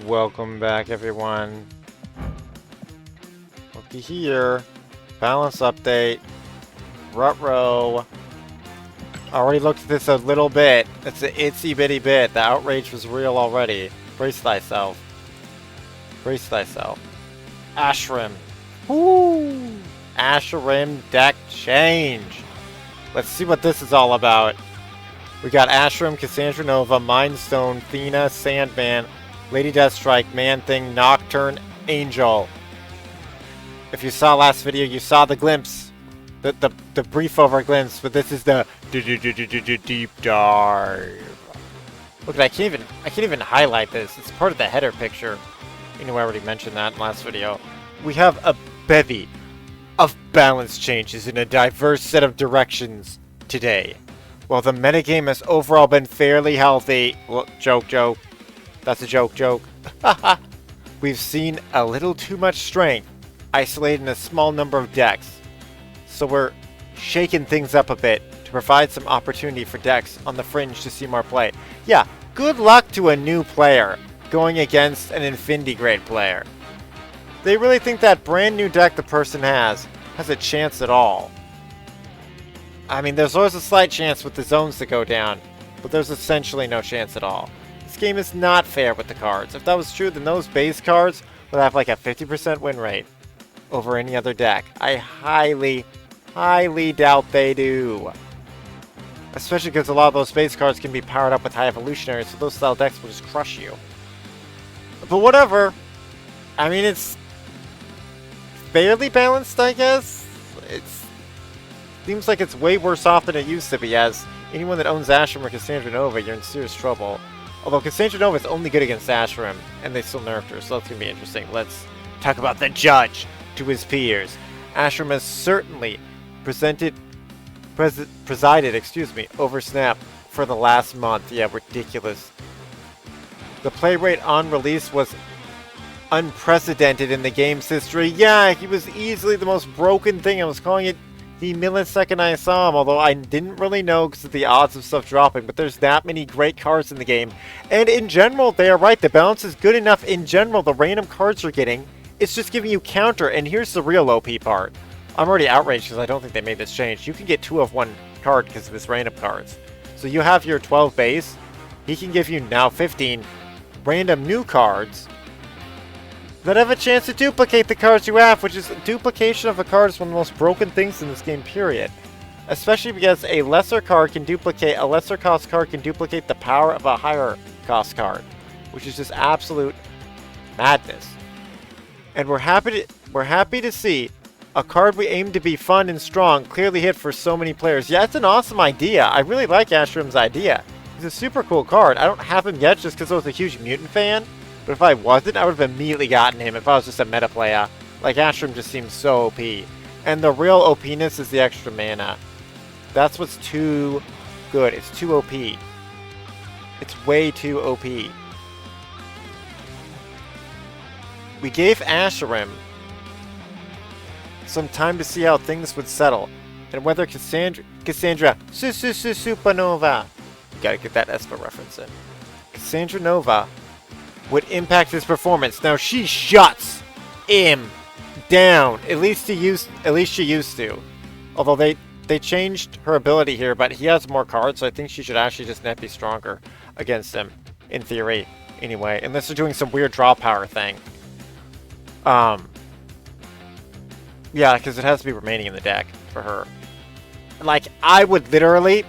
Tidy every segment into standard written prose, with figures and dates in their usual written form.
Welcome back, everyone. Loki here. Balance update. Rut-row. I already looked at this a little bit. It's an itsy bitty bit. The outrage was real already. Brace thyself. Brace thyself. Asherim. Woo! Asherim deck change. Let's see what this is all about. We got Asherim, Cassandra Nova, Mind Stone, Thena, Sandman, Lady Deathstrike, Man-Thing, Nocturne, Angel. If you saw last video, you saw the glimpse. The brief over glimpse, but this is the deep dive. Look, I can't even highlight this. It's part of the header picture. You know, I already mentioned that in last video. We have a bevy of balance changes in a diverse set of directions today. While the metagame has overall been fairly healthy, well, joke. That's a joke. We've seen a little too much strength isolated in a small number of decks. So we're shaking things up a bit to provide some opportunity for decks on the fringe to see more play. Yeah, good luck to a new player going against an Infinity grade player. They really think that brand new deck the person has a chance at all. I mean, there's always a slight chance with the zones to go down, but there's essentially no chance at all. This game is not fair with the cards. If that was true, then those base cards would have like a 50% win rate over any other deck. I highly doubt they do. Especially because a lot of those base cards can be powered up with high evolutionaries, so those style decks will just crush you. But whatever. I mean, it's fairly balanced, I guess. It seems like it's way worse off than it used to be, as anyone that owns Asherim or Cassandra Nova, you're in serious trouble. Although Cassandra Nova is only good against Asherim, and they still nerfed her, so that's going to be interesting. Let's talk about the judge to his peers. Asherim has certainly presided over Snap for the last month. Yeah, ridiculous. The play rate on release was unprecedented in the game's history. Yeah, he was easily the most broken thing. I was calling it the millisecond I saw him, although I didn't really know because of the odds of stuff dropping, but there's that many great cards in the game. And in general, they are right. The balance is good enough in general. The random cards you're getting, it's just giving you counter, and here's the real OP part. I'm already outraged because I don't think they made this change. You can get 2 of 1 card because of his random cards. So you have your 12 base. He can give you now 15 random new cards that have a chance to duplicate the cards you have, which is duplication of a card is one of the most broken things in this game, period. Especially because a lesser cost card can duplicate the power of a higher cost card, which is just absolute madness. And we're happy to see a card we aim to be fun and strong clearly hit for so many players. Yeah, it's an awesome idea. I really like Asherim's idea. He's a super cool card. I don't have him yet just because I was a huge Mutant fan. But if I wasn't, I would have immediately gotten him if I was just a meta player. Like, Asherim just seems so OP. And the real OP-ness is the extra mana. That's what's too good. It's too OP. It's way too OP. We gave Asherim some time to see how things would settle. And whether Cassandra Supernova, gotta get that Espa reference in, Cassandra Nova would impact his performance. Now she shuts him down. At least she used to. Although they changed her ability here, but he has more cards, so I think she should actually just net be stronger against him, in theory. Anyway, unless they're doing some weird draw power thing. Yeah, because it has to be remaining in the deck for her. Like, I would literally.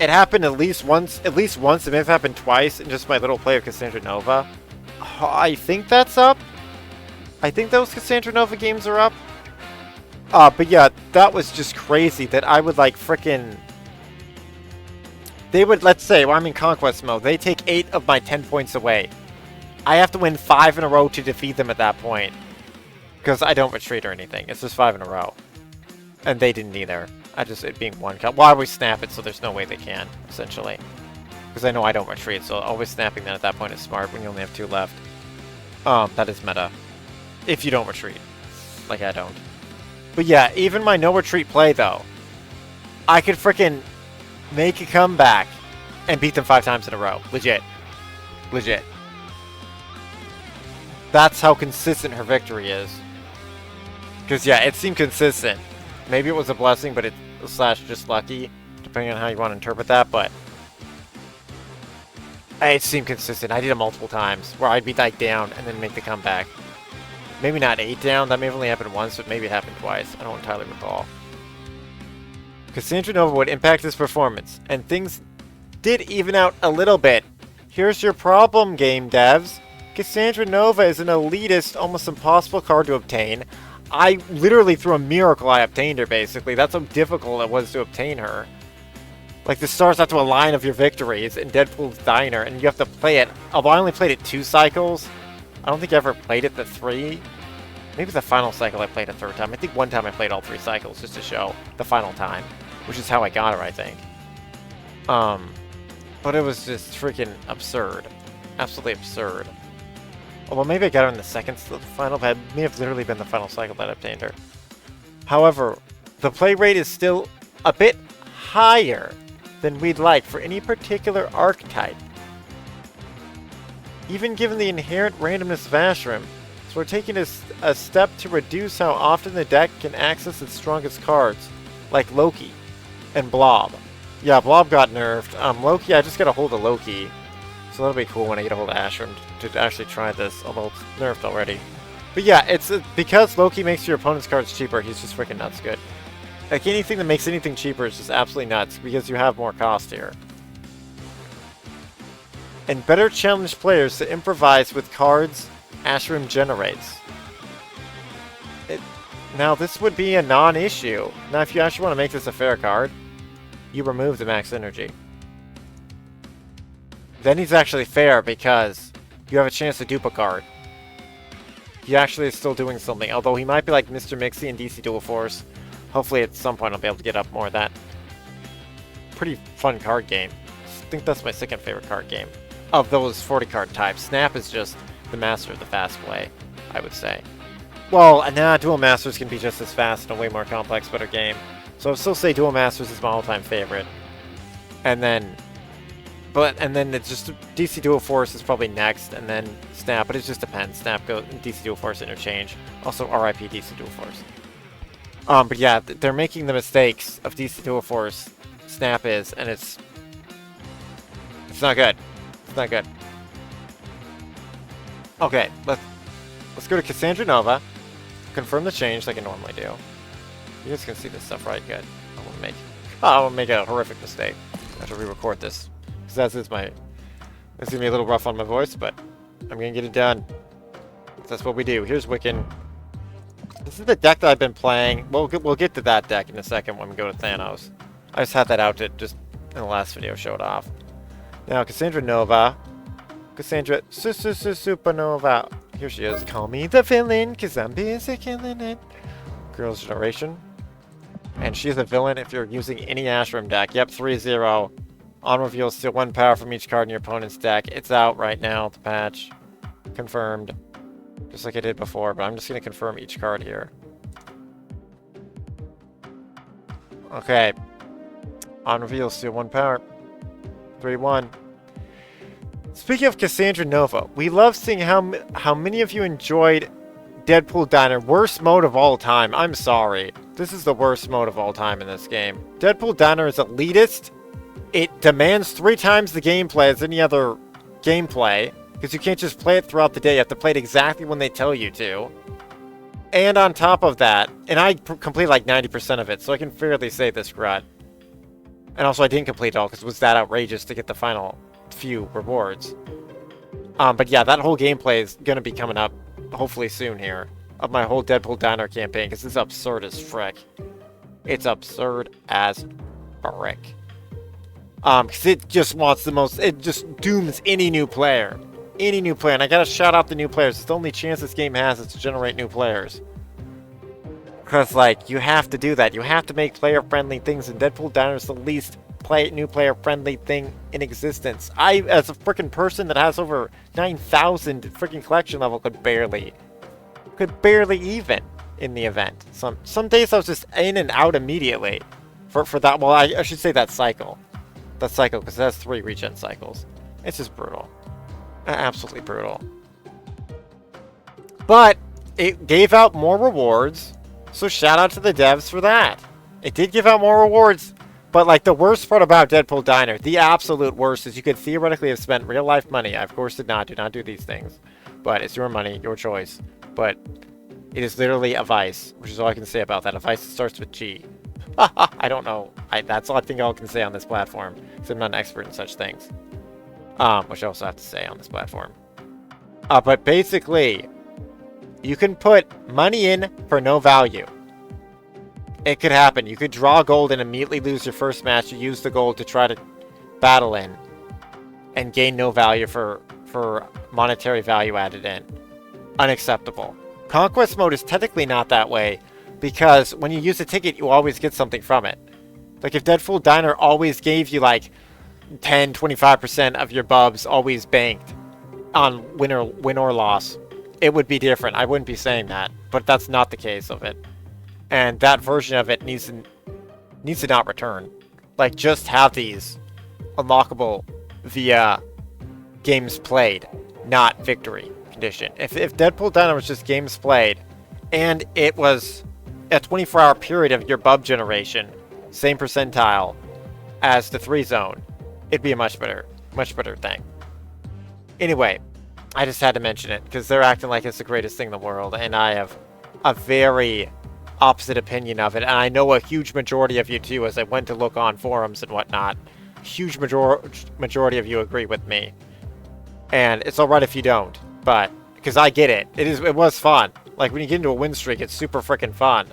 It happened at least once. It may have happened twice in just my little play of Cassandra Nova. I think that's up. I think those Cassandra Nova games are up. But yeah, that was just crazy that I would like frickin'. They would, let's say, I'm in Conquest mode. They take 8 of my 10 points away. I have to win 5 in a row to defeat them at that point. Because I don't retreat or anything. It's just 5 in a row. And they didn't either. It being 1 cut. Well, I always snap it, so there's no way they can, essentially. Because I know I don't retreat, so always snapping that at that point is smart when you only have 2 left. That is meta. If you don't retreat. Like I don't. But yeah, even my no retreat play, though. I could frickin' make a comeback and beat them 5 times in a row. Legit. That's how consistent her victory is. Because, yeah, it seemed consistent. Maybe it was a blessing, but it slash just lucky, depending on how you want to interpret that, but it seemed consistent. I did it multiple times, where I'd be like down and then make the comeback. Maybe not 8 down, that may have only happened once, but maybe it happened twice. I don't entirely recall. Cassandra Nova would impact his performance, and things did even out a little bit. Here's your problem, game devs. Cassandra Nova is an elitist, almost impossible card to obtain. I literally, through a miracle, I obtained her, basically. That's how difficult it was to obtain her. Like, the stars have to align of your victories in Deadpool's Diner, and you have to play it. Although I only played it 2 cycles, I don't think I ever played it the 3. Maybe the final cycle I played a 3rd time. I think one time I played all 3 cycles just to show the final time, which is how I got her, I think. But it was just freaking absurd. Absolutely absurd. Although maybe I got her in the second final, but it may have literally been the final cycle that I obtained her. However, the play rate is still a bit higher than we'd like for any particular archetype. Even given the inherent randomness of Asherim, so we're taking a step to reduce how often the deck can access its strongest cards, like Loki and Blob. Yeah, Blob got nerfed. Loki, I just got a hold of Loki. So that'll be cool when I get a hold of Asherim to actually try this, although it's nerfed already. But yeah, it's because Loki makes your opponent's cards cheaper, he's just freaking nuts good. Like, anything that makes anything cheaper is just absolutely nuts, because you have more cost here. And better challenge players to improvise with cards Asherim generates. Now, this would be a non-issue. Now, if you actually want to make this a fair card, you remove the max energy. Then he's actually fair because you have a chance to dupe a card. He actually is still doing something, although he might be like Mr. Mixie in DC Dual Force. Hopefully at some point I'll be able to get up more of that. Pretty fun card game. I think that's my second favorite card game. Of those 40 card types, Snap is just the master of the fast play, I would say. Well, nah, Duel Masters can be just as fast and a way more complex, better game. So I would still say Duel Masters is my all-time favorite. And then it's just DC Dual Force is probably next, and then Snap, but it just depends. Snap goes DC Dual Force interchange. Also RIP DC Dual Force. But yeah, they're making the mistakes of DC Dual Force. Snap is, and it's not good. It's not good. Okay, let's go to Cassandra Nova. Confirm the change like I normally do. You guys can see this stuff, right? Good. I won't make a horrific mistake. I have to re-record this. Because it's gonna be a little rough on my voice, but I'm gonna get it done. That's what we do. Here's Wiccan. This is the deck that I've been playing. We'll get to that deck in a second when we go to Thanos. I just had that out to just in the last video show it off. Now Cassandra Nova. Cassandra Supernova. Here she is. Call me the villain, cause I'm busy killing it. Girls' Generation. And she's a villain if you're using any Asherim deck. Yep, 3-0. On reveal, steal 1 power from each card in your opponent's deck. It's out right now, the patch. Confirmed. Just like I did before, but I'm just going to confirm each card here. Okay. On reveal, steal 1 power. 3-1. Speaking of Cassandra Nova, we love seeing how many of you enjoyed Deadpool Diner. Worst mode of all time. I'm sorry. This is the worst mode of all time in this game. Deadpool Diner is elitist. It demands 3 times the gameplay as any other gameplay, because you can't just play it throughout the day. You have to play it exactly when they tell you to. And on top of that, and I complete like 90% of it, so I can fairly say this grud. And also I didn't complete it all because it was that outrageous to get the final few rewards. But yeah, that whole gameplay is going to be coming up hopefully soon here, of my whole Deadpool Diner campaign, because it's absurd as frick. It's absurd as frick. Because it just wants the most, it just dooms any new player. Any new player. And I gotta shout out the new players. It's the only chance this game has is to generate new players. Because, like, you have to do that. You have to make player-friendly things, and Deadpool Diner is the least new player-friendly thing in existence. I, as a freaking person that has over 9,000 freaking collection level, could barely even in the event. Some days I was just in and out immediately for that. Well, I should say that cycle. That cycle, because it has 3 regen cycles. It's just brutal. Absolutely brutal. But it gave out more rewards, so shout out to the devs for that. It did give out more rewards, but like the worst part about Deadpool Diner, the absolute worst, is you could theoretically have spent real life money. I of course did not. Do not do these things. But it's your money, your choice. But it is literally a vice, which is all I can say about that. A vice that starts with G. I don't know. That's all I think I can say on this platform, because I'm not an expert in such things. Which I also have to say on this platform. But basically, you can put money in for no value. It could happen. You could draw gold and immediately lose your first match. You use the gold to try to battle in and gain no value for monetary value added in. Unacceptable. Conquest mode is technically not that way, because when you use a ticket, you always get something from it. Like if Deadpool Diner always gave you like 10-25% of your bubs always banked on win or loss, it would be different. I wouldn't be saying that, but that's not the case of it. And that version of it needs to not return. Like, just have these unlockable via games played, not victory condition. If Deadpool Diner was just games played, and it was a 24-hour period of your bub generation, same percentile as the 3 zone, it'd be a much better thing. Anyway, I just had to mention it, because they're acting like it's the greatest thing in the world, and I have a very opposite opinion of it, and I know a huge majority of you too, as I went to look on forums and whatnot. Huge majority of you agree with me. And it's alright if you don't, but, because I get it. It was fun. Like, when you get into a win streak, it's super freaking fun.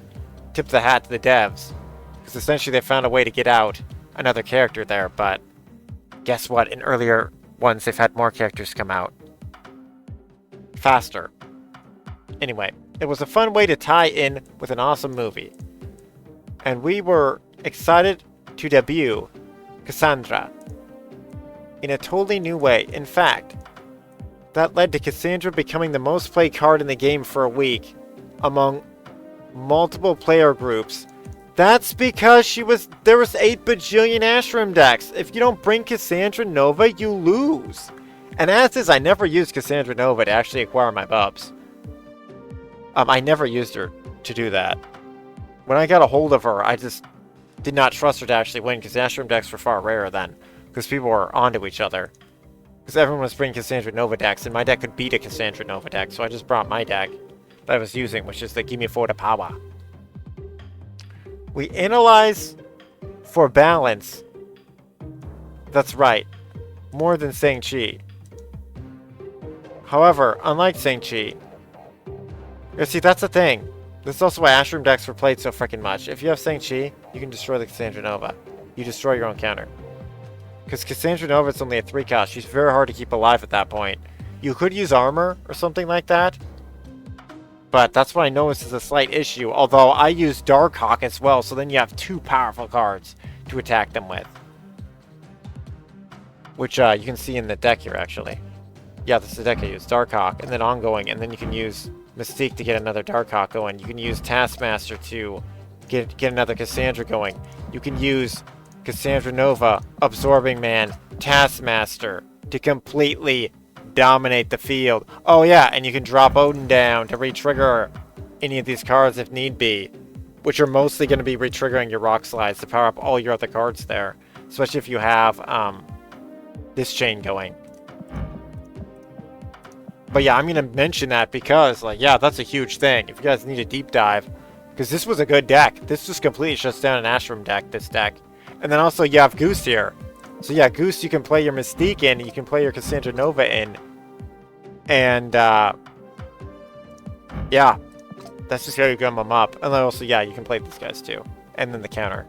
Tip the hat to the devs. Because essentially they found a way to get out another character there, but guess what? In earlier ones, they've had more characters come out. Faster. Anyway, it was a fun way to tie in with an awesome movie. And we were excited to debut Cassandra in a totally new way. In fact, that led to Cassandra becoming the most played card in the game for a week among multiple player groups. That's because there was 8 bajillion Asherim decks. If you don't bring Cassandra Nova, you lose. And as is, I never used Cassandra Nova to actually acquire my bubs. I never used her to do that. When I got a hold of her, I just did not trust her to actually win, because Asherim decks were far rarer then, because people were onto each other. Because everyone was bringing Cassandra Nova decks, and my deck could beat a Cassandra Nova deck, so I just brought my deck that I was using, which is the Gimme 4 to Power. We analyze for balance. That's right. More than Shang-Chi. However, unlike Shang-Chi, you see, that's the thing. This is also why Asherim decks were played so freaking much. If you have Shang-Chi, you can destroy the Cassandra Nova. You destroy your own counter. Because Cassandra Nova is only a 3 cost. She's very hard to keep alive at that point. You could use armor or something like that. But that's what I noticed is a slight issue. Although I use Darkhawk as well, so then you have 2 powerful cards to attack them with. Which you can see in the deck here, actually. Yeah, this is the deck I use. Darkhawk, and then ongoing, and then you can use Mystique to get another Darkhawk going. You can use Taskmaster to get another Cassandra going. You can use Cassandra Nova, Absorbing Man, Taskmaster to completely dominate the field. Oh yeah, and you can drop Odin down to re-trigger any of these cards if need be, which are mostly going to be re-triggering your Rock Slides to power up all your other cards there, especially if you have this chain going. But yeah, I'm going to mention that because, like, yeah, that's a huge thing. If you guys need a deep dive, because this was a good deck. This just completely shuts down an Asherim deck, this deck. And then also you have Goose here. So yeah, Goose you can play your Mystique in, you can play your Cassandra Nova in. And, yeah, that's just how you gum them up. And then also, yeah, you can play these guys too. And then the counter.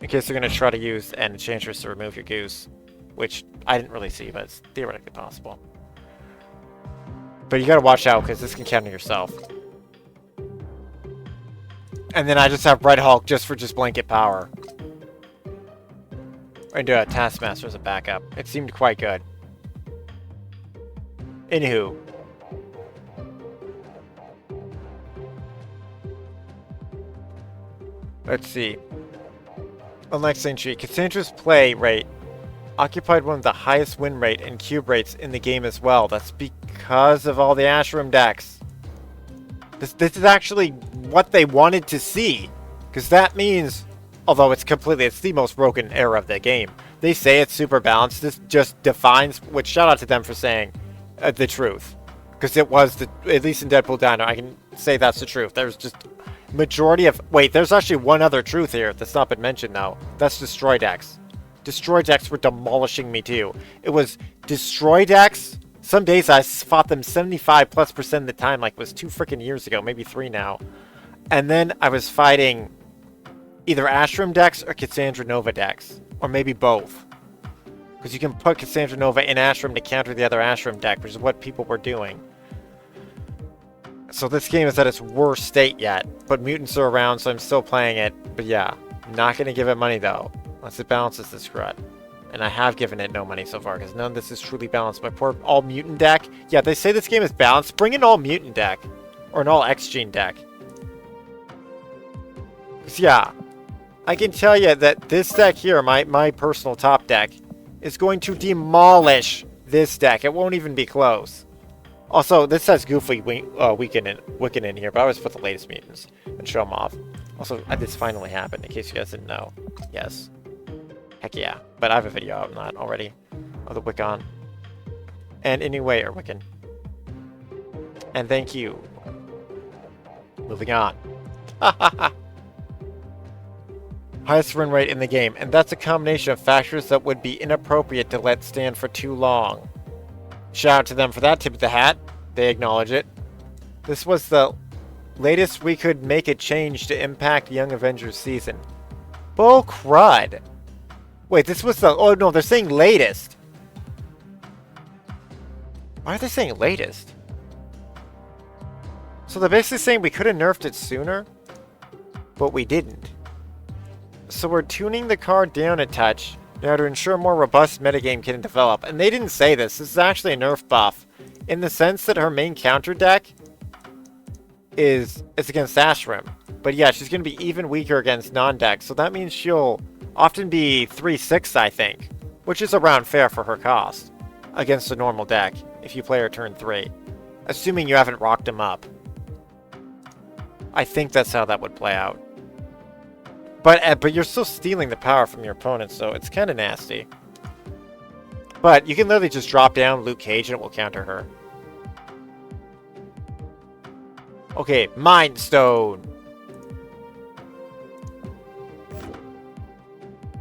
In case you're going to try to use an Enchantress to remove your Goose. Which I didn't really see, but it's theoretically possible. But you gotta watch out, because this can counter yourself. And then I just have Red Hulk just for blanket power. And do a Taskmaster as a backup. It seemed quite good. Anywho. Let's see. Unlike Shang-Chi, Cassandra's play rate occupied one of the highest win rate and cube rates in the game as well. That's because of all the Asherim decks. This is actually what they wanted to see. Because that means, although it's the most broken era of the game. They say it's super balanced. This just defines, which shout out to them for saying the truth. Because it was, at least in Deadpool Dino, I can say that's the truth. There's just majority of, wait, there's actually one other truth here that's not been mentioned though. That's Destroy decks. Destroy decks were demolishing me too. It was Destroy decks. Some days I fought them 75+% of the time, like it was 2 freaking years ago, maybe 3 now. And then I was fighting either Asherim decks or Cassandra Nova decks. Or maybe both. Because you can put Cassandra Nova in Asherim to counter the other Asherim deck, which is what people were doing. So this game is at its worst state yet. But mutants are around, so I'm still playing it. But yeah, not going to give it money though. Unless it balances this crud. And I have given it no money so far, because none of this is truly balanced. My poor all-mutant deck. Yeah, they say this game is balanced. Bring an all-mutant deck. Or an all-X-Gene deck. Because, yeah, I can tell you that this deck here, my personal top deck, is going to demolish this deck. It won't even be close. Also, this says Goofy Wiccan in here, but I always put the latest mutants and show them off. Also, this finally happened, in case you guys didn't know. Yes. Heck yeah. But I have a video out on that already. Of the Wiccan. And anyway, or Wiccan. And thank you. Moving on. Highest win rate in the game. And that's a combination of factors that would be inappropriate to let stand for too long. Shout out to them for that tip of the hat. They acknowledge it. This was the latest we could make a change to impact Young Avengers season. Bull crud. Wait, this was the... Oh, no, they're saying latest. Why are they saying latest? So they're basically saying we could have nerfed it sooner, but we didn't. So we're tuning the card down a touch now to ensure a more robust metagame can develop. And they didn't say this. This is actually a nerf buff. In the sense that her main counter deck is against Asherim. But yeah, she's going to be even weaker against non-decks. So that means she'll... often be 3/6, I think, which is around fair for her cost against a normal deck if you play her turn 3, assuming you haven't rocked him up. I think that's how that would play out. But you're still stealing the power from your opponent, so it's kind of nasty. But you can literally just drop down Luke Cage and it will counter her. Okay, Mind Stone.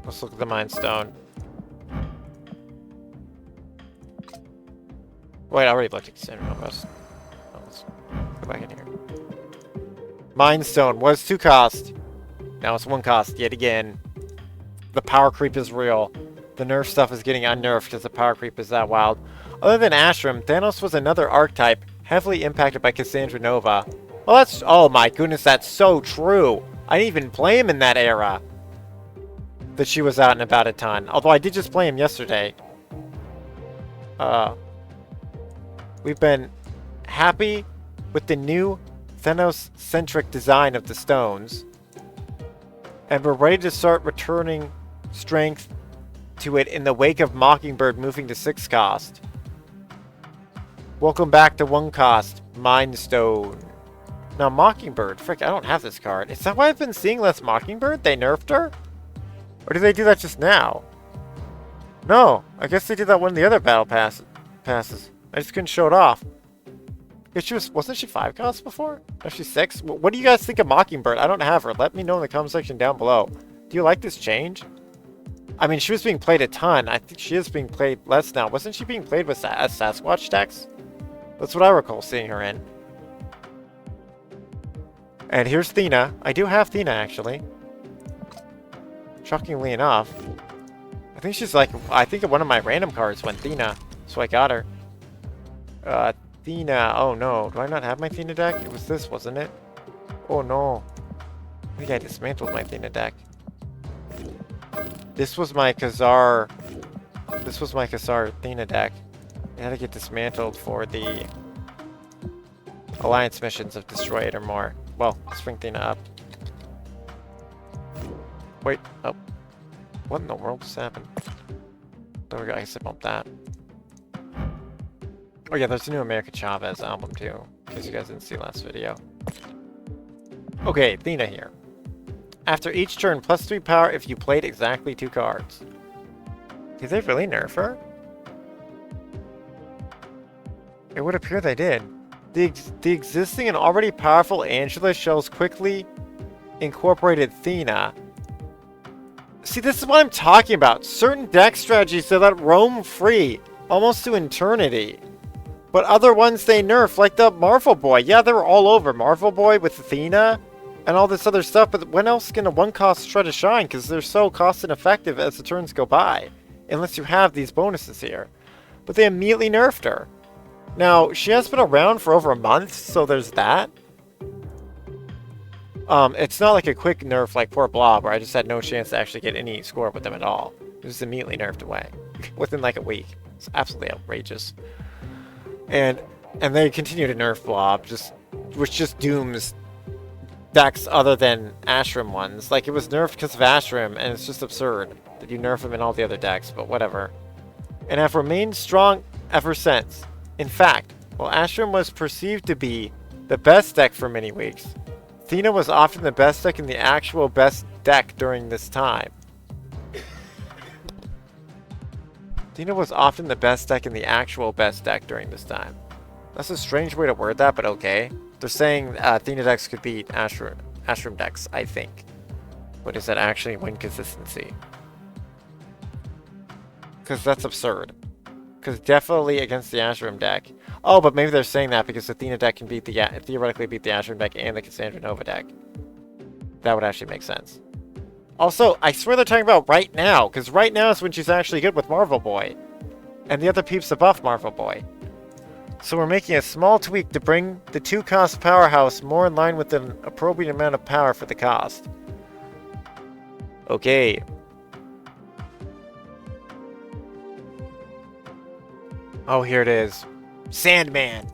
Let's look at the Mind Stone. Wait, I already looked at Cassandra. Let's go back in here. Mind Stone was 2 cost. Now it's 1 cost yet again. The power creep is real. The nerf stuff is getting unnerfed because the power creep is that wild. Other than Asherim, Thanos was another archetype heavily impacted by Cassandra Nova. Well, that's... oh my goodness, that's so true. I didn't even play him in that era. That she was out and about a ton. Although I did just play him yesterday. We've been happy with the new Thanos-centric design of the stones. And we're ready to start returning strength to it in the wake of Mockingbird moving to 6 cost. Welcome back to 1 cost, Mind Stone. Now Mockingbird, frick, I don't have this card. Is that why I've been seeing less Mockingbird? They nerfed her? Or did they do that just now? No, I guess they did that one of the other battle passes. I just couldn't show it off. Yeah, wasn't she 5 costs before? No, she's 6? What do you guys think of Mockingbird? I don't have her. Let me know in the comment section down below. Do you like this change? I mean, she was being played a ton. I think she is being played less now. Wasn't she being played with Sasquatch decks? That's what I recall seeing her in. And here's Thena. I do have Thena, actually. Shockingly enough. I think she's like... I think one of my random cards went Thena. So I got her. Thena. Oh no. Do I not have my Thena deck? It was this, wasn't it? Oh no. I think I dismantled my Thena deck. This was my Khazar... This was my Khazar Thena deck. It had to get dismantled for the... Alliance missions of Destroy It or more. Well, let's bring Thena up. Wait, oh. What in the world just happened? There we go, I guess I bumped that. Oh yeah, there's a new America Chavez album too, in case you guys didn't see last video. Okay, Athena here. After each turn, +3 power if you played exactly 2 cards. Did they really nerf her? It would appear they did. The existing and already powerful Angela shells quickly incorporated Athena. See, this is what I'm talking about. Certain deck strategies that let roam free, almost to eternity. But other ones they nerf, like the Marvel Boy. Yeah, they were all over. Marvel Boy with Athena and all this other stuff. But when else can a 1-cost try to shine? Because they're so cost ineffective as the turns go by. Unless you have these bonuses here. But they immediately nerfed her. Now, she has been around for over a month, so there's that. It's not like a quick nerf like poor Blob, where I just had no chance to actually get any score with them at all. It was immediately nerfed away. Within like a week. It's absolutely outrageous. And they continue to nerf Blob, which just dooms decks other than Asherim ones. Like, it was nerfed because of Asherim, and it's just absurd that you nerf him in all the other decks, but whatever. And have remained strong ever since. In fact, while Asherim was perceived to be the best deck for many weeks, Athena was often the best deck in the actual best deck during this time. Athena was often the best deck in the actual best deck during this time. That's a strange way to word that, but okay. They're saying Athena decks could beat Asherim decks, I think. But does that actually win consistency? Because that's absurd. Because definitely against the Asherim deck. Oh, but maybe they're saying that because the Athena deck can theoretically beat the Asherim deck and the Cassandra Nova deck. That would actually make sense. Also, I swear they're talking about right now, because right now is when she's actually good with Marvel Boy. And the other peeps above Marvel Boy. So we're making a small tweak to bring the 2-cost powerhouse more in line with an appropriate amount of power for the cost. Okay. Oh, here it is. Sandman!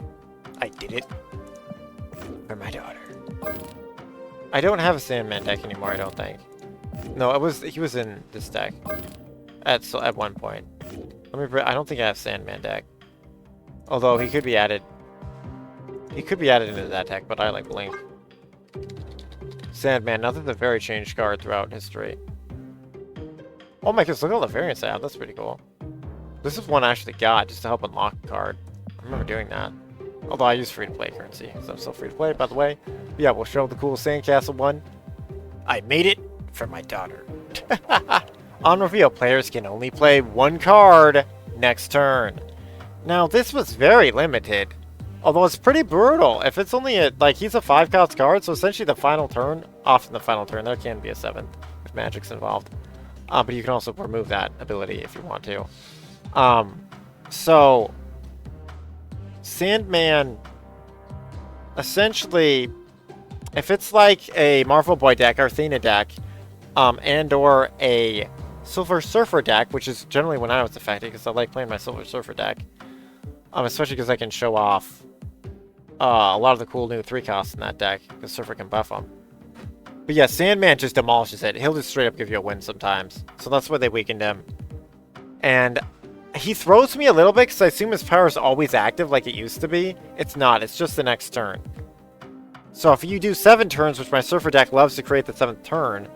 I did it. For my daughter. I don't have a Sandman deck anymore, I don't think. No, he was in this deck. At one point. I don't think I have Sandman deck. Although he could be added. He could be added into that deck, but I like Blink. Sandman, nothing's a very changed card throughout history. Oh my goodness, look at all the variants I have. That's pretty cool. This is one I actually got just to help unlock a card. I remember doing that. Although I use free-to-play currency, because I'm still free-to-play, by the way. But yeah, we'll show the cool Sandcastle one. I made it for my daughter. On reveal, players can only play 1 card next turn. Now, this was very limited. Although it's pretty brutal. If it's only he's a 5-cost card, so essentially the final turn, often the final turn, there can be a 7th if magic's involved. But you can also remove that ability if you want to. So Sandman, essentially, if it's like a Marvel Boy deck or Athena deck, and or a Silver Surfer deck, which is generally when I was affected, because I like playing my Silver Surfer deck, especially because I can show off a lot of the cool new 3-costs in that deck, because Surfer can buff them. But yeah, Sandman just demolishes it. He'll just straight up give you a win sometimes. So that's why they weakened him. And he throws me a little bit because I assume his power is always active like it used to be. It's not. It's just the next turn. So if you do 7 turns, which my Surfer deck loves to create the 7th turn,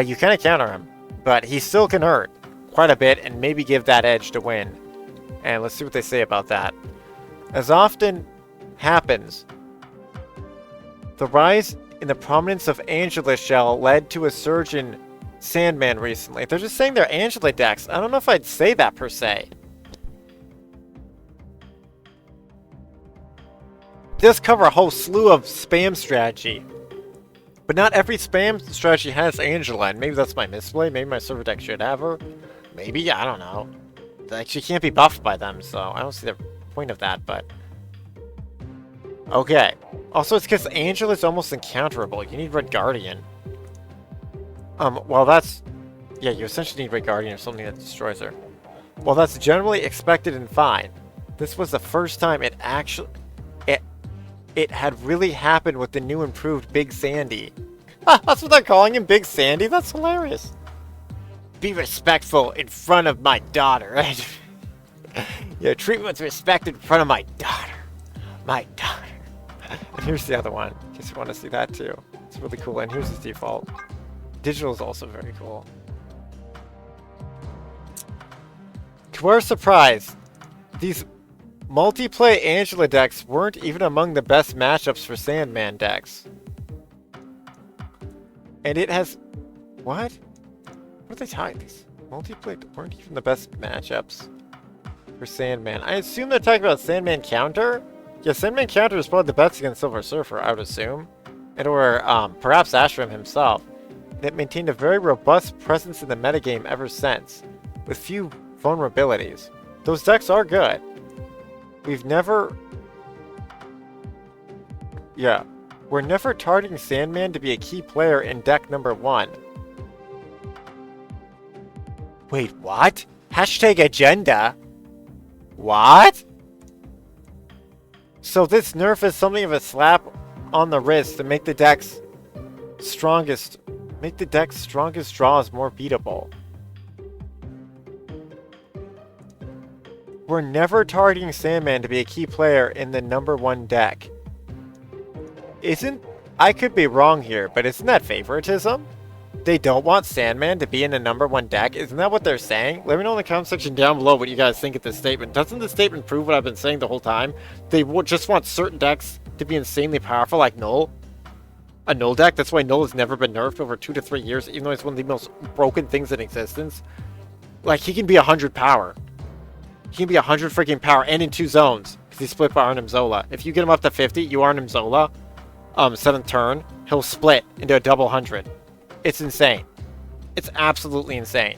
you kind of counter him. But he still can hurt quite a bit and maybe give that edge to win. And let's see what they say about that. As often happens, the rise in the prominence of Angela Shell led to a surge in Sandman recently. They're just saying they're Angela decks. I don't know if I'd say that per se. This cover a whole slew of spam strategy. But not every spam strategy has Angela, and maybe that's my misplay. Maybe my server deck should have her. Maybe, I don't know. Like, she can't be buffed by them, so I don't see the point of that, but... Okay. Also, it's because Angela's almost uncounterable. You need Red Guardian. Well, that's... Yeah, you essentially need Red Guardian or something that destroys her. Well, that's generally expected and fine. This was the first time it actually... It had really happened with the new improved Big Sandy. That's what they're calling him, Big Sandy? That's hilarious. Be respectful in front of my daughter. Yeah, treat me with respect in front of my daughter. My daughter. And here's the other one, in case you want to see that too. It's really cool, and here's his default. Digital is also very cool. To our surprise, these multiplayer Angela decks weren't even among the best matchups for Sandman decks. And it has... What? What are they talking? These multiplayer weren't even the best matchups for Sandman. I assume they're talking about Sandman Counter? Yeah, Sandman Counter is probably the best against Silver Surfer, I would assume. And or perhaps Asherim himself. It maintained a very robust presence in the metagame ever since, with few vulnerabilities. Those decks are good. We've never... Yeah. We're never targeting Sandman to be a key player in deck number 1. Wait, what? Hashtag agenda? What? So this nerf is something of a slap on the wrist to make the deck's strongest... Make the deck's strongest draws more beatable. We're never targeting Sandman to be a key player in the number 1 deck. Isn't... I could be wrong here, but isn't that favoritism? They don't want Sandman to be in the number 1 deck? Isn't that what they're saying? Let me know in the comment section down below what you guys think of this statement. Doesn't this statement prove what I've been saying the whole time? They just want certain decks to be insanely powerful, like Null. A Null deck? That's why Null has never been nerfed over 2 to 3 years, even though it's one of the most broken things in existence. Like, he can be 100 power. He can be 100 freaking power and in 2 zones, because he's split by Arnim Zola. If you get him up to 50, you Arnim Zola, 7th turn, he'll split into a double 100. It's insane. It's absolutely insane.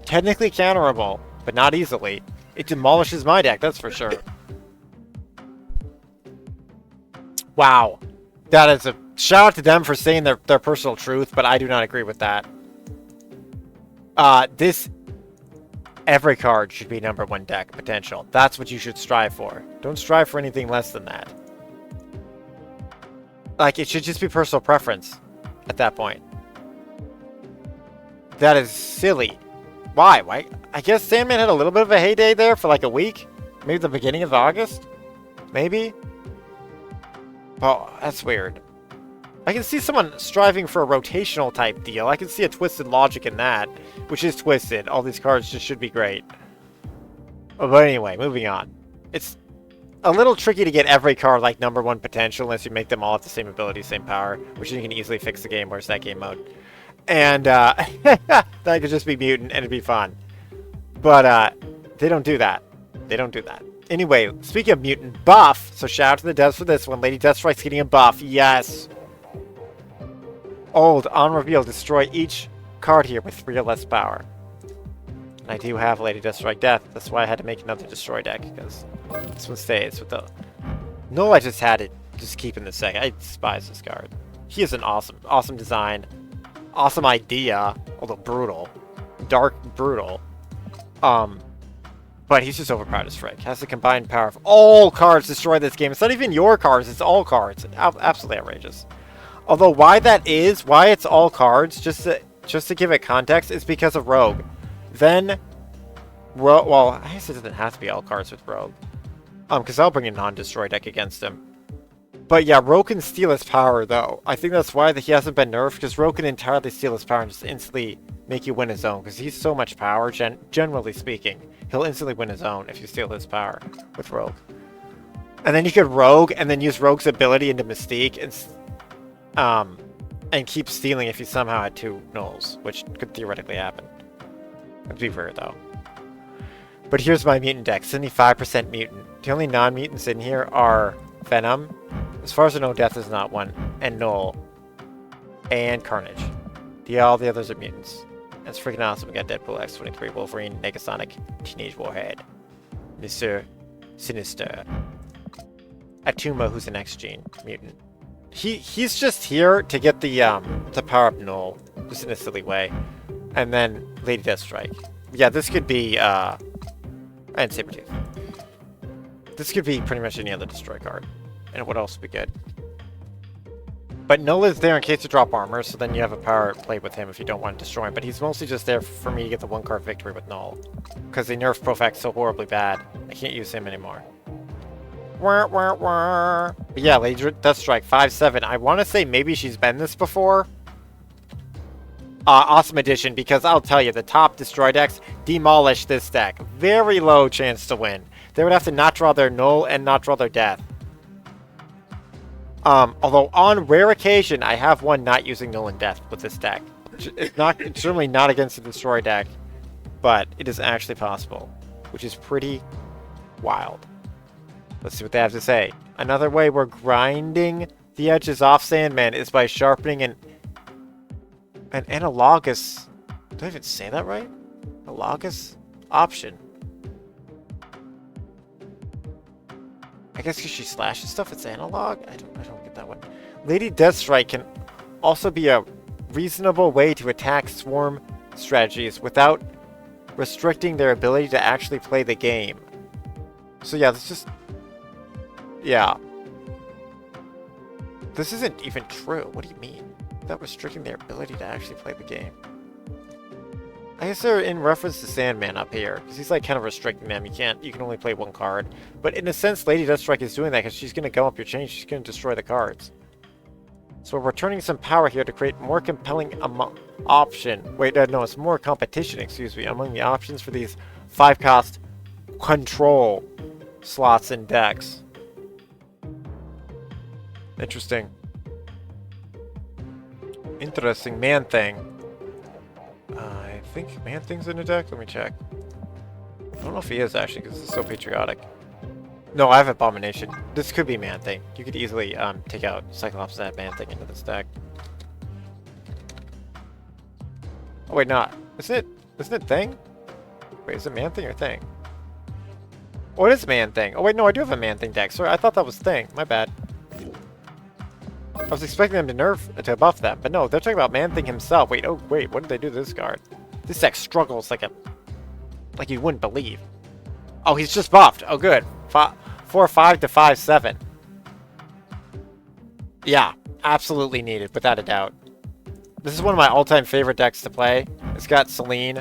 Technically counterable, but not easily. It demolishes my deck, that's for sure. Wow. That is a shout out to them for saying their personal truth, but I do not agree with that. Every card should be number 1 deck potential. That's what you should strive for. Don't strive for anything less than that. Like, it should just be personal preference at that point. That is silly. Why? Why? I guess Sandman had a little bit of a heyday there for like a week. Maybe the beginning of August? Maybe? Oh, that's weird. I can see someone striving for a rotational type deal. I can see a twisted logic in that, which is twisted. All these cards just should be great. Oh, but anyway, moving on. It's a little tricky to get every card like number 1 potential unless you make them all have the same ability, same power, which you can easily fix the game. Where's that game mode? And that could just be Mutant and it'd be fun. But they don't do that. They don't do that. Anyway, speaking of Mutant, buff. So shout out to the devs for this one. Lady Deathstrike's getting a buff. Yes. Old, on reveal, destroy each card here with 3 or less power. And I do have Lady Deathstrike Death. That's why I had to make another destroy deck, because this one stays with the... No, I just had it. Just keep in the second. I despise this card. He is an awesome design. Awesome idea, although brutal. Dark, brutal. But he's just overpowered as frick. Has the combined power of all cards destroy this game. It's not even your cards, it's all cards. Absolutely outrageous. Although why it's all cards, just to give it context, is because of Rogue. Then, well, I guess it doesn't have to be all cards with Rogue. Because I'll bring a non-destroy deck against him. But yeah, Rogue can steal his power, though. I think that's why he hasn't been nerfed, because Rogue can entirely steal his power and just instantly make you win his own, because he's so much power, generally speaking. He'll instantly win his own if you steal his power with Rogue. And then you could Rogue, and then use Rogue's ability into Mystique, and keep stealing if you somehow had 2 nulls, which could theoretically happen. It'd be rare, though. But here's my Mutant deck, 75% Mutant. The only non-mutants in here are Venom. As far as I know, Death is not one. And Null. And Carnage. All the others are mutants. And it's freaking awesome. We got Deadpool, X-23, Wolverine, Negasonic, Teenage Warhead, Mr. Sinister, Atuma, who's an X-Gene mutant. He's just here to get the to power up Null, just in a silly way. And then Lady Deathstrike. Yeah, this could be and Sabretooth. This could be pretty much any other destroy card. And what else would be good? But Null is there in case you drop armor, so then you have a power play with him if you don't want to destroy him. But he's mostly just there for me to get the 1-card victory with Null. Because they nerfed Profax so horribly bad, I can't use him anymore. Wah, wah, wah. But yeah, Lady Deathstrike, 5/7. I want to say maybe she's been this before. Awesome addition, because I'll tell you, the top destroy decks demolish this deck. Very low chance to win. They would have to not draw their null and not draw their death. Although on rare occasion, I have won not using null and death with this deck. It's certainly not against the destroy deck, but it is actually possible, which is pretty wild. Let's see what they have to say. Another way we're grinding the edges off Sandman is by sharpening an analogous... Did I even say that right? Analogous option. I guess because she slashes stuff, it's analog? I don't get that one. Lady Deathstrike can also be a reasonable way to attack swarm strategies without restricting their ability to actually play the game. So yeah, this just... Yeah. This isn't even true. What do you mean? Without restricting their ability to actually play the game. I guess they're in reference to Sandman up here, because he's like kind of restricting them. You can only play one card. But in a sense, Lady Deathstrike is doing that because she's going to gum up your chain. She's going to destroy the cards. So we're returning some power here to create more compelling option. Wait, no, it's more competition, excuse me, among the options for these 5-cost control slots and decks. Interesting. Interesting. Man-Thing. I think Man-Thing's in the deck. Let me check. I don't know if he is, actually, because it's so patriotic. No, I have Abomination. This could be Man-Thing. You could easily take out Cyclops and add Man-Thing into this deck. Oh, wait, not. Isn't it Thing? Wait, is it Man-Thing or Thing? Oh, it is Man-Thing. Oh, wait, no, I do have a Man-Thing deck. Sorry, I thought that was Thing. My bad. I was expecting them to buff them, but no, they're talking about Man-Thing himself. Wait, oh wait, what did they do to this card? This deck struggles like you wouldn't believe. Oh, he's just buffed. Oh, good. 4/5 to 5/7. Yeah, absolutely needed, without a doubt. This is one of my all-time favorite decks to play. It's got Selene.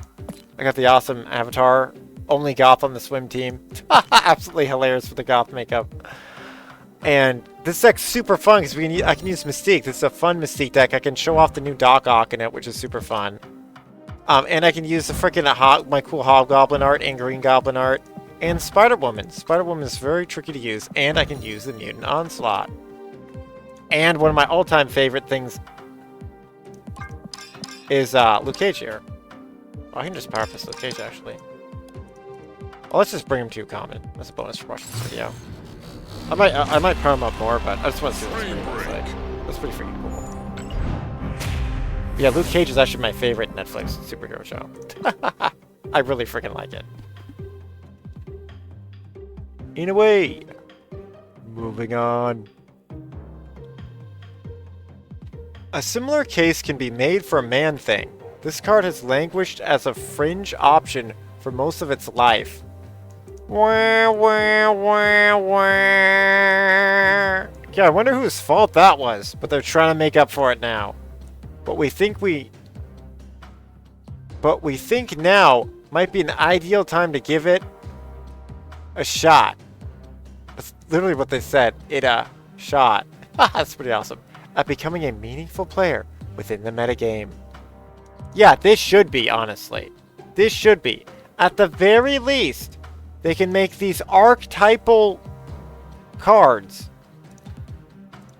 I got the awesome Avatar. Only Goth on the swim team. Absolutely hilarious with the Goth makeup. And this deck's super fun because I can use Mystique. This is a fun Mystique deck. I can show off the new Doc Ock in it, which is super fun. And I can use the freaking my cool Hobgoblin art and Green Goblin art. And Spider-Woman. Spider-Woman is very tricky to use. And I can use the Mutant Onslaught. And one of my all-time favorite things is Luke Cage here. Oh, I can just power up this Luke Cage, actually. Well, let's just bring him to common. That's a bonus for watching this video. I might power him up more, but I just want to see what this screen looks like. That's pretty freaking cool. But yeah, Luke Cage is actually my favorite Netflix superhero show. I really freaking like it. Anyway, moving on. A similar case can be made for Man-Thing. This card has languished as a fringe option for most of its life. Wah, wah, wah, wah. Yeah, I wonder whose fault that was, but they're trying to make up for it now. But we think now might be an ideal time to give it a shot. That's literally what they said. A shot. That's pretty awesome. At becoming a meaningful player within the metagame. Yeah, this should be, honestly. This should be. At the very least, they can make these archetypal cards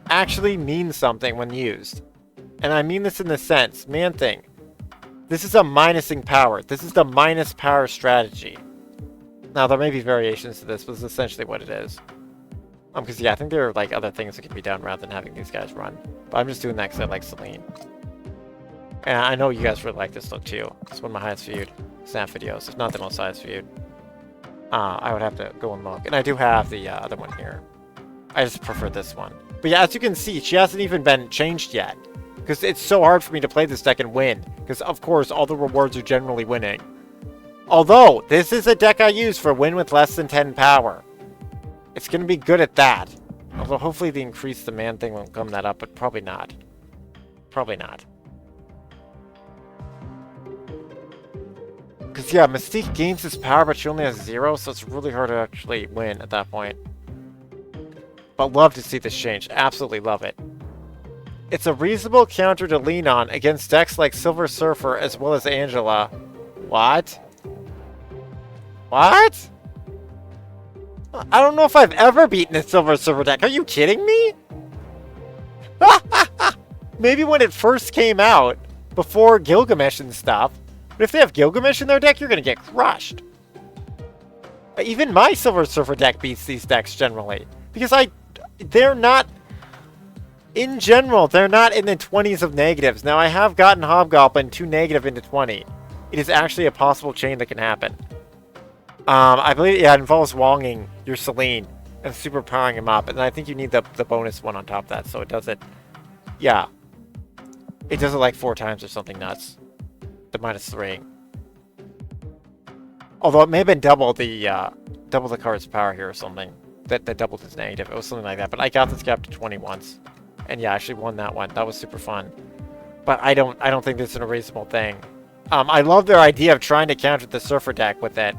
actually mean something when used. And I mean this in the sense, Man-Thing. This is a minusing power. This is the minus power strategy. Now, there may be variations to this, but this is essentially what it is. Because, yeah, I think there are, like, other things that can be done rather than having these guys run. But I'm just doing that because I like Selene. And I know you guys really like this look, too. It's one of my highest viewed Snap videos, if not the most highest viewed. I would have to go and look. And I do have the other one here. I just prefer this one. But yeah, as you can see, she hasn't even been changed yet. Because it's so hard for me to play this deck and win. Because, of course, all the rewards are generally winning. Although, this is a deck I use for win with less than 10 power. It's going to be good at that. Although, hopefully the increase the Man-Thing won't come that up, but probably not. Probably not. Because, yeah, Mystique gains its power, but she only has 0, so it's really hard to actually win at that point. but love to see this change. Absolutely love it. It's a reasonable counter to lean on against decks like Silver Surfer as well as Angela. What? What? I don't know if I've ever beaten a Silver Surfer deck. Are you kidding me? Maybe when it first came out, before Gilgamesh and stuff. But if they have Gilgamesh in their deck, you're going to get crushed. Even my Silver Surfer deck beats these decks generally. Because they're not, in general, they're not in the 20s of negatives. Now, I have gotten Hobgoblin 2 negative into 20. It is actually a possible chain that can happen. I believe, yeah, it involves Wonging your Selene and superpowering him up. And I think you need the bonus one on top of that, so it does it. Yeah. It does it like 4 times or something nuts. The -3. Although it may have been double the card's power here or something. That doubled its negative. It was something like that. But I got this guy up to 20 once. And yeah, I actually won that one. That was super fun. But I don't think this is a reasonable thing. I love their idea of trying to counter the Surfer deck with it.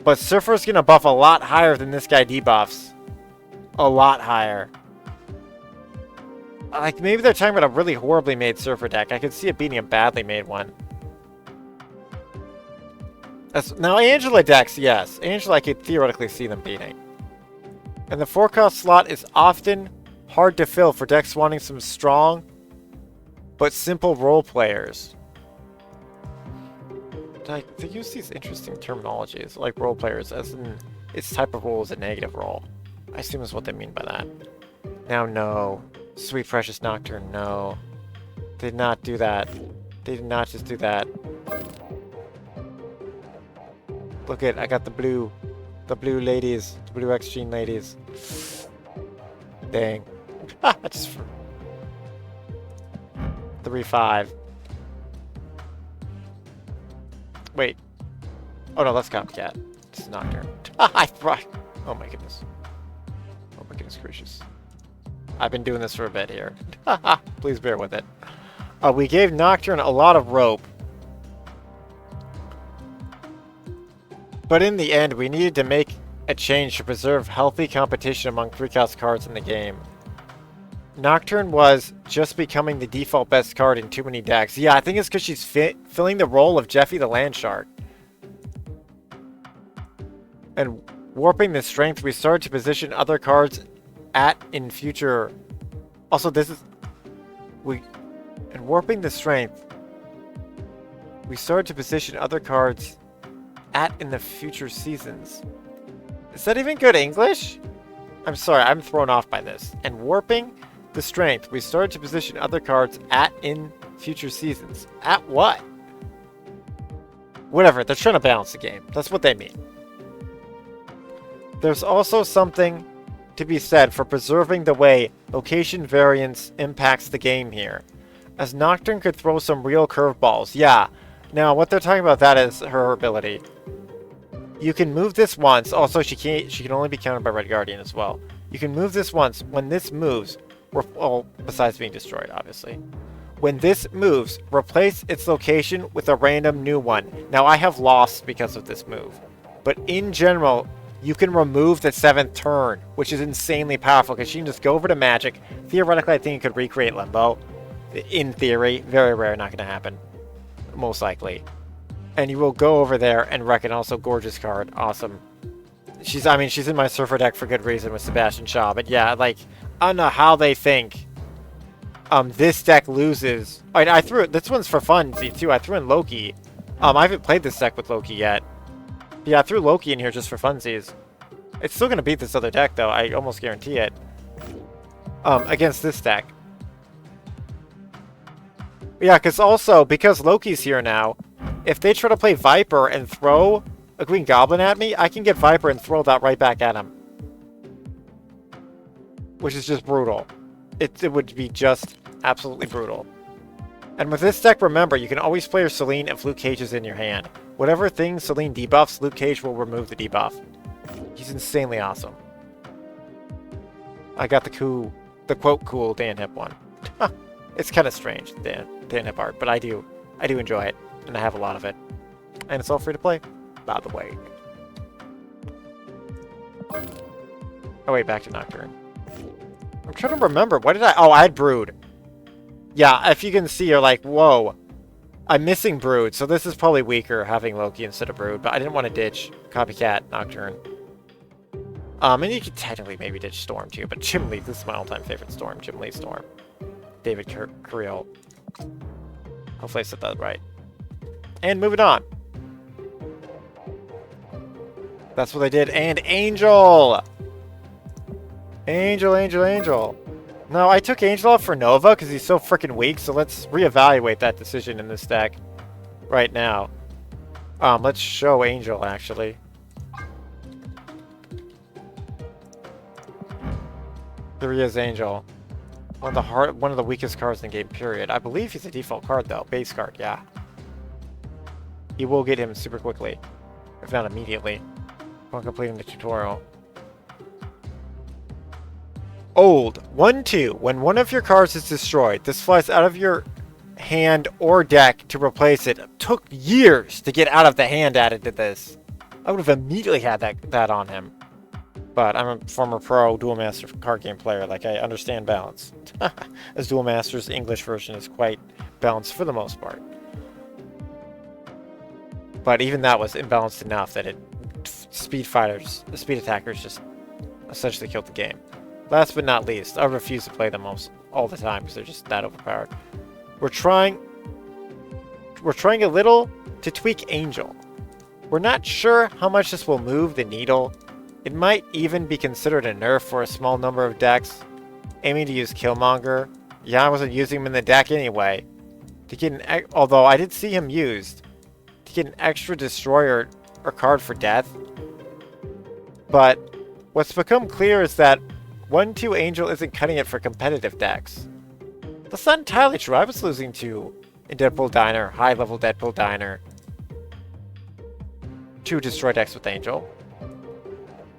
But Surfer's gonna buff a lot higher than this guy debuffs. A lot higher. Like, maybe they're talking about a really horribly made Surfer deck. I could see it beating a badly made one. Now, Angela decks, yes. Angela, I could theoretically see them beating. And the forecast slot is often hard to fill for decks wanting some strong but simple role players. Like, they use these interesting terminologies, like role players, as in its type of role is a negative role. I assume is what they mean by that. Now, no. Sweet Precious Nocturne, no. They did not do that. They did not just do that. Look at, I got the blue ladies, the blue X-Gene ladies. Dang. Just 3-5. Wait. Oh no, that's Copycat. This is Nocturne. Oh my goodness. Oh my goodness gracious. I've been doing this for a bit here. Please bear with it. We gave Nocturne a lot of rope. But in the end, we needed to make a change to preserve healthy competition among 3-cost cards in the game. Nocturne was just becoming the default best card in too many decks. Yeah, I think it's because she's filling the role of Jeffy the Landshark. And warping the strength, we started to position other cards in future. Also, this is and warping the strength, we started to position other cards in the future seasons. Is that even good English? I'm sorry, I'm thrown off by this. And warping the strength, we started to position other cards in future seasons. At what? Whatever, they're trying to balance the game. That's what they mean. There's also something to be said for preserving the way location variance impacts the game here, as Nocturne could throw some real curveballs. Yeah, now what they're talking about, that is her ability. You can move this once. Also, she can only be countered by Red Guardian as well. You can move this once. When this moves, well, besides being destroyed, obviously. When this moves, replace its location with a random new one. Now, I have lost because of this move, but in general, you can remove the 7th turn, which is insanely powerful because she can just go over to Magic. Theoretically, I think it could recreate Limbo. In theory, very rare, not going to happen. Most likely. And you will go over there and wreck it. Also, gorgeous card. Awesome. She's in my Surfer deck for good reason with Sebastian Shaw. But yeah, like, I don't know how they think this deck loses. I threw it. This one's for fun, too. I threw in Loki. I haven't played this deck with Loki yet. Yeah, I threw Loki in here just for funsies. It's still going to beat this other deck, though. I almost guarantee it. Against this deck. Yeah, because Loki's here now, if they try to play Viper and throw a Green Goblin at me, I can get Viper and throw that right back at him. Which is just brutal. It would be just absolutely brutal. And with this deck, remember, you can always play your Selene if Luke Cage is in your hand. Whatever thing Selene debuffs, Luke Cage will remove the debuff. He's insanely awesome. I got the quote cool Dan Hip one. It's kind of strange, Dan Hip art, but I do enjoy it, and I have a lot of it. And it's all free to play, by the way. Oh wait, back to Nocturne. I'm trying to remember. What did I... Oh, I had Brood. Yeah, if you can see, you're like, whoa. I'm missing Brood, so this is probably weaker, having Loki instead of Brood. But I didn't want to ditch Copycat Nocturne. And you could technically maybe ditch Storm, too. But Chimley, this is my all-time favorite Storm. Chimley Storm. David Creel. Hopefully I said that right. And moving on. That's what I did. And Angel! Angel. No, I took Angel off for Nova because he's so freaking weak, so let's reevaluate that decision in this deck right now. Let's show Angel, actually. Here he is, Angel. One of the weakest cards in the game, period. I believe he's a default card, though. Base card, yeah. He will get him super quickly, if not immediately, upon completing the tutorial. Old. 1/2. When one of your cards is destroyed, this flies out of your hand or deck to replace it. It took years to get out of the hand added to this. I would have immediately had that on him. But I'm a former pro Duel Master card game player. Like, I understand balance. As Duel Master's English version is quite balanced for the most part. But even that was imbalanced enough that the speed attackers just essentially killed the game. Last but not least, I refuse to play them all the time because they're just that overpowered. We're trying a little to tweak Angel. We're not sure how much this will move the needle. It might even be considered a nerf for a small number of decks, aiming to use Killmonger. Yeah, I wasn't using him in the deck anyway. Although I did see him used to get an extra destroyer or card for death. But what's become clear is that 1/2 Angel isn't cutting it for competitive decks. That's not entirely true. I was losing to a Deadpool Diner, high-level Deadpool Diner, to destroy decks with Angel.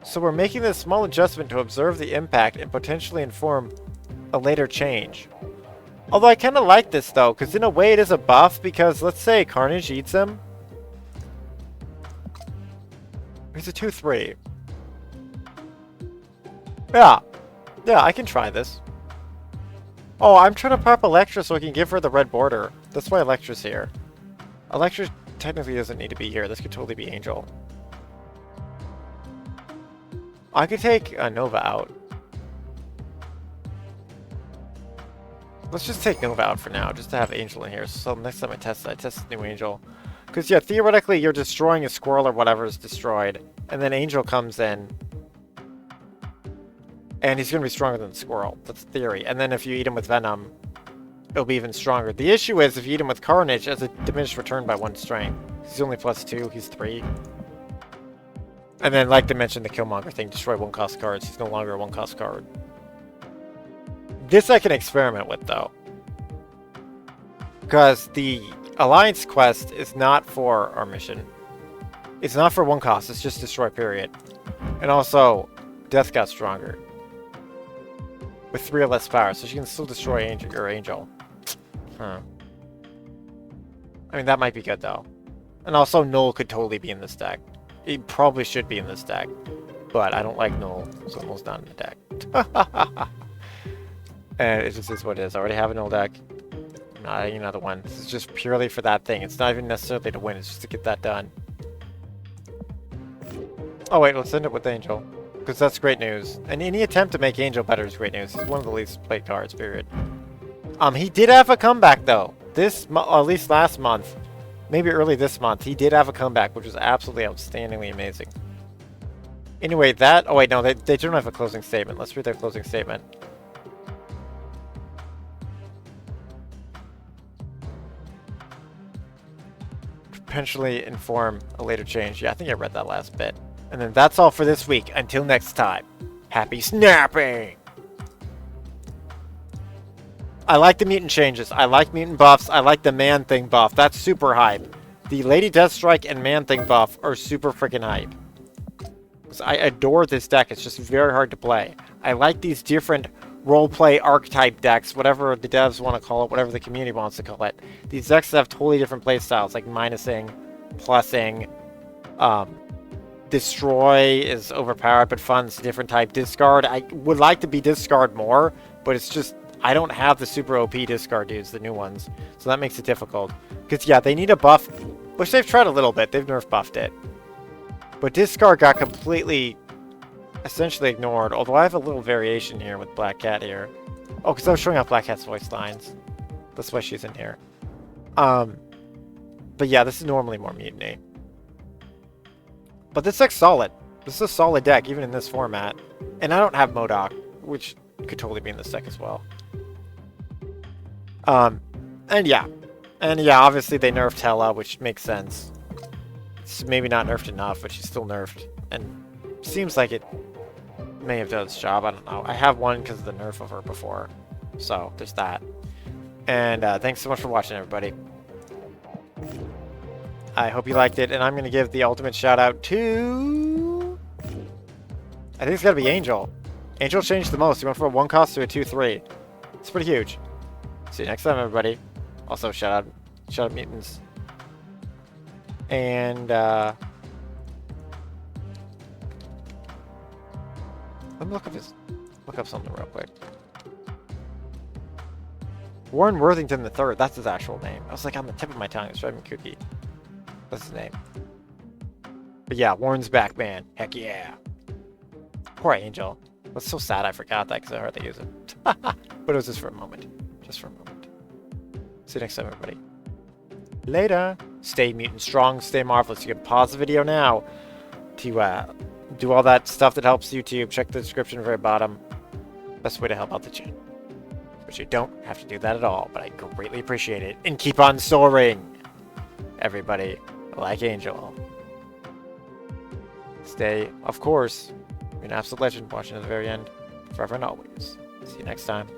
So we're making this small adjustment to observe the impact and potentially inform a later change. Although I kind of like this though, because in a way it is a buff, because let's say Carnage eats him. He's a 2/3. Yeah, I can try this. Oh, I'm trying to pop Electra so I can give her the red border. That's why Electra's here. Electra technically doesn't need to be here. This could totally be Angel. I could take Nova out. Let's just take Nova out for now, just to have Angel in here. So next time I test the new Angel. Because, yeah, theoretically, you're destroying a squirrel or whatever is destroyed. And then Angel comes in. And he's going to be stronger than the squirrel. That's theory. And then if you eat him with Venom, it'll be even stronger. The issue is, if you eat him with Carnage, as a diminished return by 1 strength. He's only +2, he's 3. And then, like they mentioned, the Killmonger thing, destroy 1-cost cards. He's no longer a 1-cost card. This I can experiment with, though. Because the Alliance quest is not for our mission. It's not for 1 cost, it's just destroy, period. And also, Death got stronger. With 3 or less power, so she can still destroy your Angel. Huh. I mean, that might be good, though. And also, Null could totally be in this deck. It probably should be in this deck. But I don't like Null, so Null's not in the deck. And it just is what it is. I already have a Null deck. I'm not adding another one. This is just purely for that thing. It's not even necessarily to win, it's just to get that done. Oh wait, let's end it with Angel. Because that's great news. And any attempt to make Angel better is great news. He's one of the least played cards, period. He did have a comeback, though. At least last month. Maybe early this month. He did have a comeback, which was absolutely outstandingly amazing. Anyway, oh wait, no, they don't have a closing statement. Let's read their closing statement. Potentially inform a later change. Yeah, I think I read that last bit. And then that's all for this week. Until next time, happy snapping! I like the mutant changes. I like mutant buffs. I like the Man-Thing buff. That's super hype. The Lady Deathstrike and Man-Thing buff are super freaking hype. Because I adore this deck. It's just very hard to play. I like these different roleplay archetype decks, whatever the devs want to call it, whatever the community wants to call it. These decks have totally different play styles, like minusing, plussing, Destroy is overpowered but fun. It's a different type. Discard, I would like to be discard more, but it's just, I don't have the super OP discard dudes, the new ones. So that makes it difficult. Because, yeah, they need a buff, which they've tried a little bit. They've nerf buffed it. But discard got completely, essentially ignored. Although I have a little variation here with Black Cat here. Oh, because I was showing off Black Cat's voice lines. That's why she's in here. But yeah, this is normally more mutiny. But this deck's solid. This is a solid deck, even in this format. And I don't have MODOK, which could totally be in this deck as well. And yeah, obviously they nerfed Hela, which makes sense. It's maybe not nerfed enough, but she's still nerfed. And seems like it may have done its job, I don't know. I have one because of the nerf of her before. So, there's that. And thanks so much for watching, everybody. I hope you liked it, and I'm going to give the ultimate shout out to... I think it's got to be Angel. Angel changed the most. He went from a 1 cost to a 2/3. It's pretty huge. See you next time, everybody. Also, shout out Mutants. And, let me look up something real quick. Warren Worthington III, that's his actual name. I was like on the tip of my tongue. It's driving me kooky. That's his name. But yeah, Warren's back, man. Heck yeah. Poor Angel. That's so sad I forgot that because I heard they use it. But it was just for a moment. Just for a moment. See you next time, everybody. Later. Stay mutant strong, stay marvelous. You can pause the video now to do all that stuff that helps YouTube. Check the description at the very bottom. Best way to help out the channel. But you don't have to do that at all, but I greatly appreciate it. And keep on soaring, everybody, like Angel. Stay, of course, you're an absolute legend watching to the very end, forever and always. See you next time.